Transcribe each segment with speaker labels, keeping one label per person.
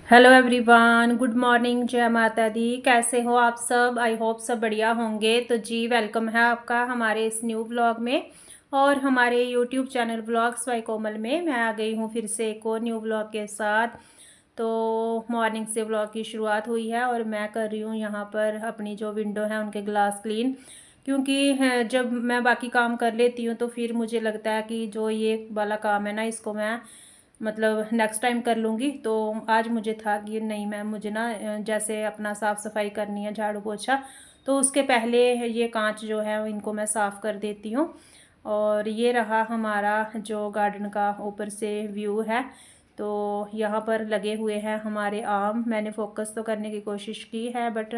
Speaker 1: Hello everyone, good morning, जय माता दी। कैसे हो आप सब? आई होप सब बढ़िया होंगे। तो जी, वेलकम है आपका हमारे इस न्यू व्लॉग में और हमारे यूट्यूब चैनल व्लॉग्स बाय कोमल में। मैं आ गई हूँ फिर से एक और न्यू व्लॉग के साथ। तो मॉर्निंग से व्लॉग की शुरुआत हुई है और मैं कर रही हूँ यहाँ पर अपनी जो विंडो है उनके ग्लास क्लीन, क्योंकि जब मैं बाकी काम कर लेती हूँ तो फिर मुझे लगता है कि जो ये वाला काम है ना, इसको मैं मतलब नेक्स्ट टाइम कर लूँगी। तो आज मुझे था कि नहीं, मैं मुझे ना जैसे अपना साफ़ सफाई करनी है, झाड़ू पोछा, तो उसके पहले ये कांच जो है इनको मैं साफ़ कर देती हूँ। और ये रहा हमारा जो गार्डन का ऊपर से व्यू है। तो यहाँ पर लगे हुए हैं हमारे आम। मैंने फोकस तो करने की कोशिश की है बट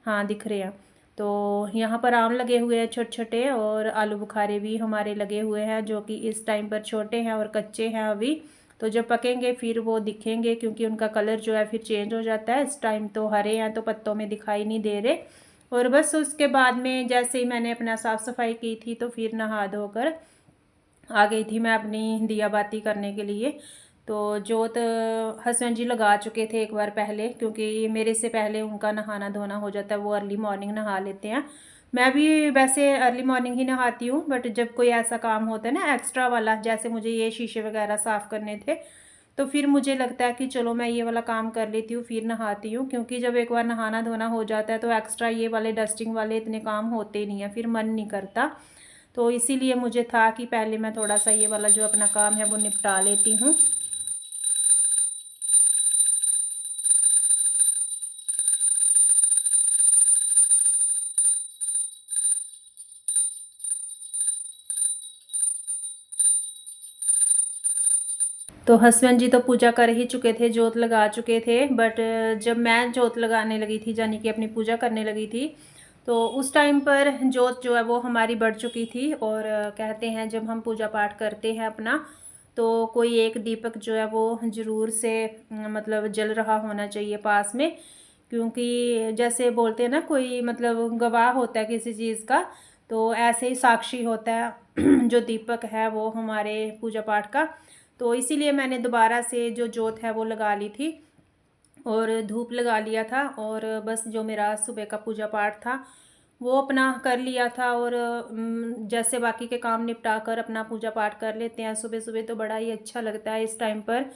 Speaker 1: हाँ, दिख रहे हैं। तो यहाँ पर आम लगे हुए हैं छोटे छोटे, और आलू बुखारे भी हमारे लगे हुए हैं जो कि इस टाइम पर छोटे हैं और कच्चे हैं अभी। तो जब पकेंगे फिर वो दिखेंगे, क्योंकि उनका कलर जो है फिर चेंज हो जाता है। इस टाइम तो हरे हैं तो पत्तों में दिखाई नहीं दे रहे। और बस उसके बाद में जैसे ही मैंने अपना साफ़ सफाई की थी तो फिर नहा धोकर आ गई थी मैं अपनी दिया बाती करने के लिए। तो जोत हस्बैंड जी लगा चुके थे एक बार पहले, क्योंकि मेरे से पहले उनका नहाना धोना हो जाता है। वो अर्ली मॉर्निंग नहा लेते हैं। मैं भी वैसे अर्ली मॉर्निंग ही नहाती हूँ, बट जब कोई ऐसा काम होता है ना एक्स्ट्रा वाला, जैसे मुझे ये शीशे वगैरह साफ़ करने थे, तो फिर मुझे लगता है कि चलो मैं ये वाला काम कर लेती हूँ फिर नहाती हूँ। क्योंकि जब एक बार नहाना धोना हो जाता है तो एक्स्ट्रा ये वाले डस्टिंग वाले इतने काम होते नहीं हैं, फिर मन नहीं करता। तो इसीलिए मुझे था कि पहले मैं थोड़ा सा ये वाला जो अपना काम है वो निपटा लेती हूँ। तो हस्बैंड जी तो पूजा कर ही चुके थे, जोत लगा चुके थे। बट जब मैं जोत लगाने लगी थी, यानी कि अपनी पूजा करने लगी थी, तो उस टाइम पर जोत जो है वो हमारी बढ़ चुकी थी। और कहते हैं जब हम पूजा पाठ करते हैं अपना, तो कोई एक दीपक जो है वो ज़रूर से मतलब जल रहा होना चाहिए पास में। क्योंकि जैसे बोलते हैं ना, कोई मतलब गवाह होता है किसी चीज़ का, तो ऐसे ही साक्षी होता है जो दीपक है वो हमारे पूजा पाठ का। तो इसीलिए मैंने दोबारा से जो जोत है वो लगा ली थी और धूप लगा लिया था। और बस जो मेरा सुबह का पूजा पाठ था वो अपना कर लिया था। और जैसे बाकी के काम निपटा कर अपना पूजा पाठ कर लेते हैं सुबह सुबह, तो बड़ा ही अच्छा लगता है इस टाइम पर।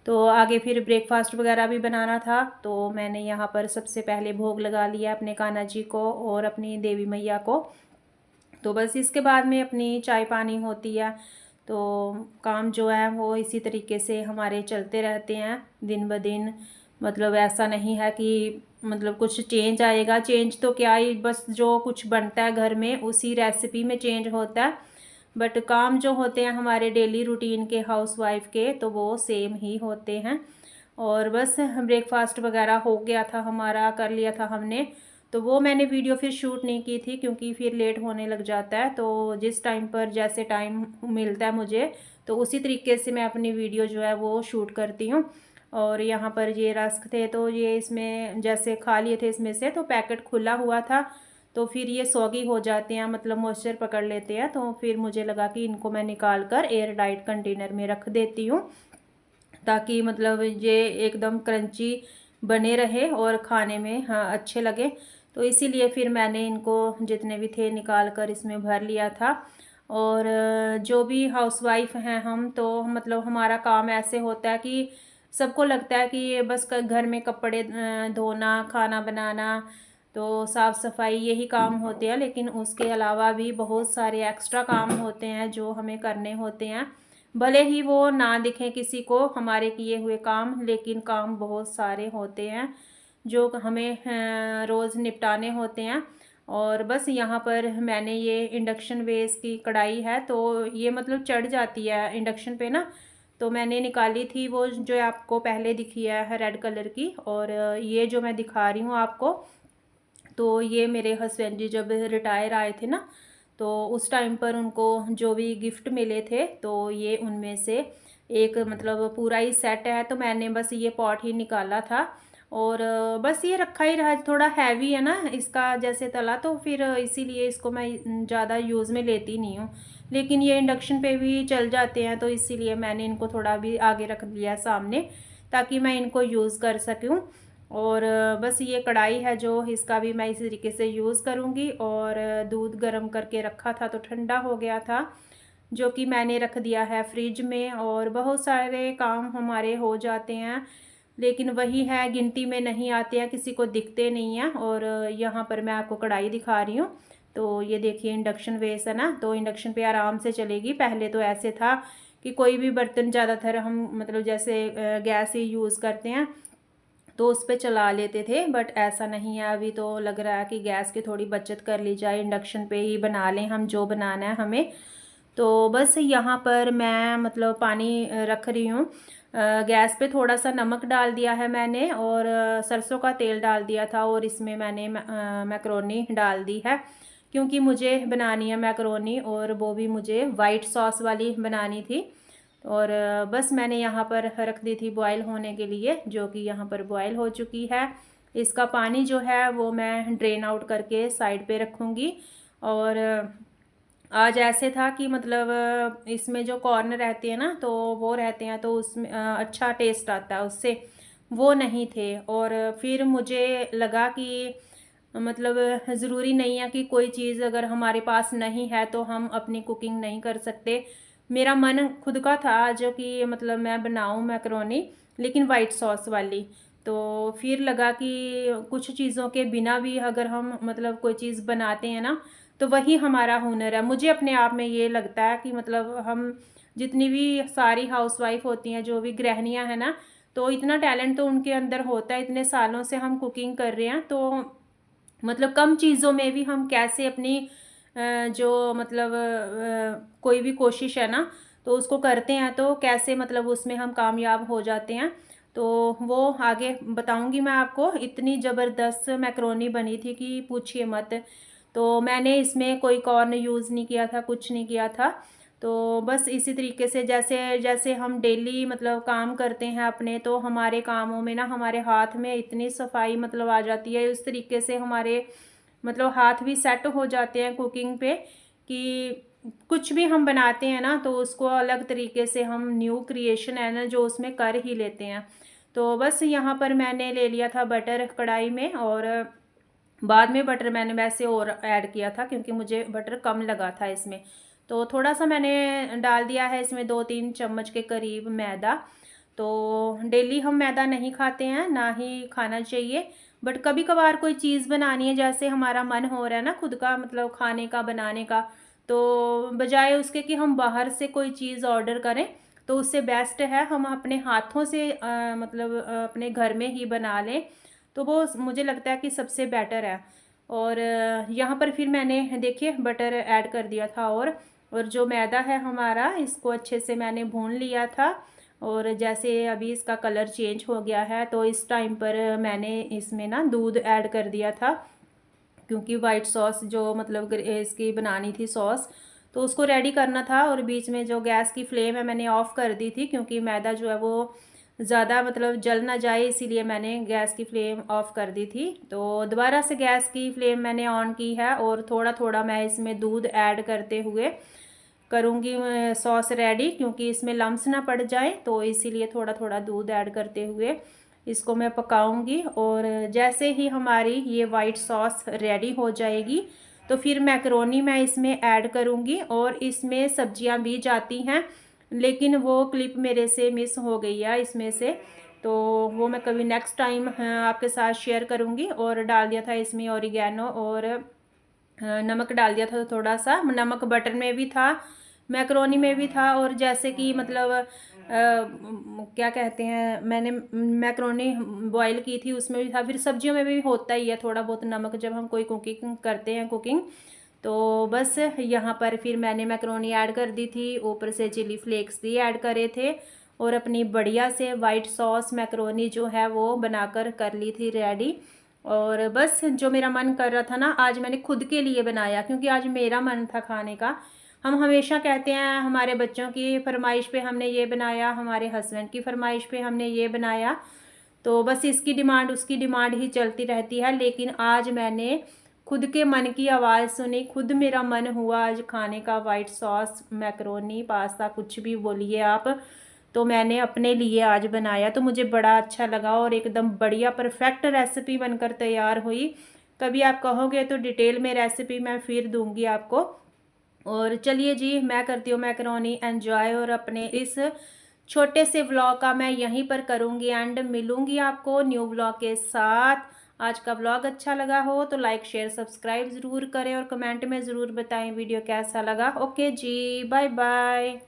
Speaker 1: तो आगे फिर ब्रेकफास्ट वगैरह भी बनाना था, तो मैंने यहाँ पर सबसे पहले भोग लगा लिया अपने कान्हा जी को और अपनी देवी मैया को। तो बस इसके बाद में अपनी चाय पानी होती है। तो काम जो है वो इसी तरीके से हमारे चलते रहते हैं दिन ब दिन। मतलब ऐसा नहीं है कि मतलब कुछ चेंज आएगा। चेंज तो क्या ही, बस जो कुछ बनता है घर में उसी रेसिपी में चेंज होता है। बट काम जो होते हैं हमारे डेली रूटीन के हाउसवाइफ के, तो वो सेम ही होते हैं। और बस ब्रेकफास्ट वगैरह हो गया था हमारा, कर लिया था हमने। तो वो मैंने वीडियो फिर शूट नहीं की थी, क्योंकि फिर लेट होने लग जाता है। तो जिस टाइम पर जैसे टाइम मिलता है मुझे, तो उसी तरीके से मैं अपनी वीडियो जो है वो शूट करती हूँ। और यहाँ पर ये रस्क थे, तो ये इसमें जैसे खा लिए थे इसमें से, तो पैकेट खुला हुआ था, तो फिर ये सौगी हो जाते हैं, मतलब मॉइस्चर पकड़ लेते हैं। तो फिर मुझे लगा कि इनको मैं निकाल कर एयर टाइट कंटेनर में रख देती हूँ, ताकि मतलब ये एकदम क्रंची बने रहे और खाने में हाँ अच्छे लगे। तो इसीलिए फिर मैंने इनको जितने भी थे निकाल कर इसमें भर लिया था। और जो भी हाउसवाइफ हैं हम, तो मतलब हमारा काम ऐसे होता है कि सबको लगता है कि ये बस घर में कपड़े धोना, खाना बनाना, तो साफ़ सफाई यही काम होते हैं। लेकिन उसके अलावा भी बहुत सारे एक्स्ट्रा काम होते हैं जो हमें करने होते हैं। भले ही वो ना दिखें किसी को हमारे किए हुए काम, लेकिन काम बहुत सारे होते हैं जो हमें रोज़ निपटाने होते हैं। और बस यहाँ पर मैंने ये इंडक्शन बेस की कढ़ाई है, तो ये मतलब चढ़ जाती है इंडक्शन पे ना। तो मैंने निकाली थी वो जो आपको पहले दिखी है रेड कलर की। और ये जो मैं दिखा रही हूँ आपको, तो ये मेरे हस्बैंड जी जब रिटायर आए थे ना, तो उस टाइम पर उनको जो भी गिफ्ट मिले थे, तो ये उनमें से एक मतलब पूरा ही सेट है। तो मैंने बस ये पॉट ही निकाला था और बस ये रखा ही रहा। थोड़ा हैवी है ना इसका जैसे तला, तो फिर इसीलिए इसको मैं ज़्यादा यूज़ में लेती नहीं हूँ। लेकिन ये इंडक्शन पे भी चल जाते हैं, तो इसीलिए मैंने इनको थोड़ा भी आगे रख दिया सामने, ताकि मैं इनको यूज़ कर सकूं। और बस ये कढ़ाई है जो, इसका भी मैं इसी तरीके से यूज़ करूँगी। और दूध गर्म करके रखा था तो ठंडा हो गया था, जो कि मैंने रख दिया है फ्रिज में। और बहुत सारे काम हमारे हो जाते हैं, लेकिन वही है, गिनती में नहीं आते हैं, किसी को दिखते नहीं हैं। और यहाँ पर मैं आपको कढ़ाई दिखा रही हूँ। तो ये देखिए इंडक्शन बेस है ना, तो इंडक्शन पे आराम से चलेगी। पहले तो ऐसे था कि कोई भी बर्तन ज़्यादातर हम मतलब जैसे गैस ही यूज़ करते हैं तो उस पर चला लेते थे, बट ऐसा नहीं है। अभी तो लग रहा है कि गैस की थोड़ी बचत कर ली जाए, इंडक्शन पे ही बना लें हम जो बनाना है हमें। तो बस यहाँ पर मैं मतलब पानी रख रही हूँ। गैस पे थोड़ा सा नमक डाल दिया है मैंने, और सरसों का तेल डाल दिया था। और इसमें मैंने मैक्रोनी डाल दी है, क्योंकि मुझे बनानी है मैक्रोनी, और वो भी मुझे वाइट सॉस वाली बनानी थी। और बस मैंने यहाँ पर रख दी थी बॉयल होने के लिए, जो कि यहाँ पर बॉयल हो चुकी है। इसका पानी जो है वो मैं ड्रेन आउट करके साइड पे रखूँगी। और आज ऐसे था कि मतलब इसमें जो कॉर्न रहते हैं ना, तो वो रहते हैं तो उसमें अच्छा टेस्ट आता है उससे, वो नहीं थे। और फिर मुझे लगा कि मतलब ज़रूरी नहीं है कि कोई चीज़ अगर हमारे पास नहीं है तो हम अपनी कुकिंग नहीं कर सकते। मेरा मन खुद का था जो कि मतलब मैं बनाऊं मैक्रोनी, लेकिन वाइट सॉस वाली। तो फिर लगा कि कुछ चीज़ों के बिना भी अगर हम मतलब कोई चीज़ बनाते हैं ना, तो वही हमारा हुनर है। मुझे अपने आप में ये लगता है कि मतलब हम जितनी भी सारी हाउसवाइफ होती हैं, जो भी गृहिणियां हैं ना, तो इतना टैलेंट तो उनके अंदर होता है। इतने सालों से हम कुकिंग कर रहे हैं, तो मतलब कम चीज़ों में भी हम कैसे अपनी जो मतलब कोई भी कोशिश है ना, तो उसको करते हैं तो कैसे मतलब उसमें हम कामयाब हो जाते हैं। तो वो आगे बताऊंगी मैं आपको। इतनी ज़बरदस्त मैक्रोनी बनी थी कि पूछिए मत। तो मैंने इसमें कोई कॉर्न यूज़ नहीं किया था, कुछ नहीं किया था। तो बस इसी तरीके से जैसे जैसे हम डेली मतलब काम करते हैं अपने, तो हमारे कामों में ना हमारे हाथ में इतनी सफाई मतलब आ जाती है, उस तरीके से हमारे मतलब हाथ भी सेट हो जाते हैं कुकिंग पे, कि कुछ भी हम बनाते हैं ना तो उसको अलग तरीके से हम न्यू क्रिएशन है ना जो उसमें कर ही लेते हैं। तो बस यहाँ पर मैंने ले लिया था बटर कढ़ाई में, और बाद में बटर मैंने वैसे और ऐड किया था क्योंकि मुझे बटर कम लगा था इसमें। तो थोड़ा सा मैंने डाल दिया है इसमें 2-3 चम्मच के करीब मैदा। तो डेली हम मैदा नहीं खाते हैं, ना ही खाना चाहिए, बट कभी कभार कोई चीज़ बनानी है, जैसे हमारा मन हो रहा है ना खुद का मतलब खाने का बनाने का, तो बजाय उसके कि हम बाहर से कोई चीज़ ऑर्डर करें, तो उससे बेस्ट है हम अपने हाथों से मतलब अपने घर में ही बना लें। तो वो मुझे लगता है कि सबसे बेटर है। और यहाँ पर फिर मैंने देखिए बटर ऐड कर दिया था। और जो मैदा है हमारा, इसको अच्छे से मैंने भून लिया था। और जैसे अभी इसका कलर चेंज हो गया है, तो इस टाइम पर मैंने इसमें ना दूध ऐड कर दिया था, क्योंकि वाइट सॉस जो मतलब इसकी बनानी थी सॉस, तो उसको रेडी करना था। और बीच में जो गैस की फ्लेम है मैंने ऑफ़ कर दी थी, क्योंकि मैदा जो है वो ज़्यादा मतलब जल ना जाए, इसीलिए मैंने गैस की फ्लेम ऑफ़ कर दी थी। तो दोबारा से गैस की फ्लेम मैंने ऑन की है, और थोड़ा थोड़ा मैं इसमें दूध ऐड करते हुए करूँगी सॉस रेडी, क्योंकि इसमें लम्स ना पड़ जाए, तो इसीलिए थोड़ा थोड़ा दूध ऐड करते हुए इसको मैं पकाऊंगी। और जैसे ही हमारी ये वाइट सॉस रेडी हो जाएगी, तो फिर मैक्रोनी मैं इसमें ऐड करूँगी। और इसमें सब्जियां भी जाती हैं, लेकिन वो क्लिप मेरे से मिस हो गई है इसमें से, तो वो मैं कभी नेक्स्ट टाइम आपके साथ शेयर करूँगी। और डाल दिया था इसमें ऑरिगेनो, और नमक डाल दिया था थोड़ा सा। नमक बटर में भी था, मैक्रोनी में भी था, और जैसे कि मतलब क्या कहते हैं, मैंने मैक्रोनी बॉईल की थी उसमें भी था। फिर सब्जियों में भी होता ही है थोड़ा बहुत नमक जब हम कोई कुकिंग करते हैं कुकिंग। तो बस यहाँ पर फिर मैंने मैक्रोनी ऐड कर दी थी, ऊपर से चिली फ्लेक्स भी ऐड करे थे, और अपनी बढ़िया से वाइट सॉस मैक्रोनी जो है वो बनाकर कर ली थी रेडी। और बस जो मेरा मन कर रहा था ना, आज मैंने खुद के लिए बनाया, क्योंकि आज मेरा मन था खाने का। हम हमेशा कहते हैं हमारे बच्चों की फरमाइश पे हमने ये बनाया, हमारे हस्बैंड की फरमाइश पे हमने ये बनाया, तो बस इसकी डिमांड उसकी डिमांड ही चलती रहती है। लेकिन आज मैंने खुद के मन की आवाज़ सुनी, खुद मेरा मन हुआ आज खाने का वाइट सॉस मैक्रोनी पास्ता कुछ भी बोलिए आप। तो मैंने अपने लिए आज बनाया, तो मुझे बड़ा अच्छा लगा और एकदम बढ़िया परफेक्ट रेसिपी बनकर तैयार हुई। कभी आप कहोगे तो डिटेल में रेसिपी मैं फिर दूंगी आपको। और चलिए जी, मैं करती हूँ मैकरोनी एंजॉय, और अपने इस छोटे से व्लॉग का मैं यहीं पर करूँगी एंड मिलूँगी आपको न्यू व्लॉग के साथ। आज का व्लॉग अच्छा लगा हो तो लाइक शेयर सब्सक्राइब ज़रूर करें और कमेंट में ज़रूर बताएं वीडियो कैसा लगा। ओके जी, बाय बाय।